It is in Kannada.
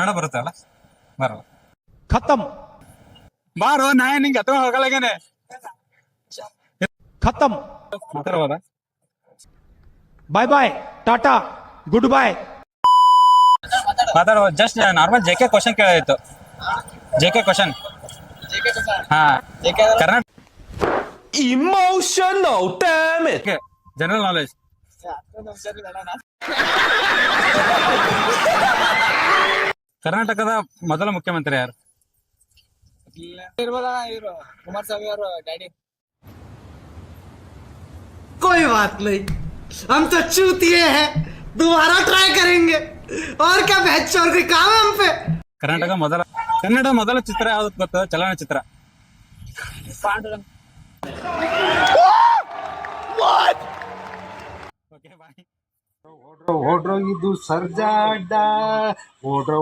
ಕನ್ನಡ ಬರುತ್ತೆ ಅಲ್ಲ? ಬರಲ್ಲ. खत्म ಬಾರೋ ನಾಯ ನಿಂಗೆ ಅಥವಾ ಹೋಗಲಾಗೇನೆ. खत्म ಮಾತಾಡ್ಬೋದಾ? Bye bye tata goodbye ಮಾತಾಡುವ. Just normal G K question ಕೇಳಿತ್ತು. G K question. ಹಾ, Karnataka Emotional, damn it. General knowledge. ಕರ್ನಾಟಕದ ಮೊದಲ ಮುಖ್ಯಮಂತ್ರಿ ಯಾರು? ಕುಮಾರಸ್ವಾಮಿ ಅವರು ಡ್ಯಾಡಿ. कोई बात नहीं, हम तो चूतिए हैं, दोबारा ट्राई करेंगे। और क्या बहस और कोई काम है हम पे? ಕನ್ನಡ ಮೊದಲ ಚಿತ್ರ ಯಾವ್ದು ಗೊತ್ತ? ಚಲನಚಿತ್ರ. ಓಡ್ರೋ ಇದು ಸರ್ಜಾ ಅಡ್ಡ ಓಡ್ರೋ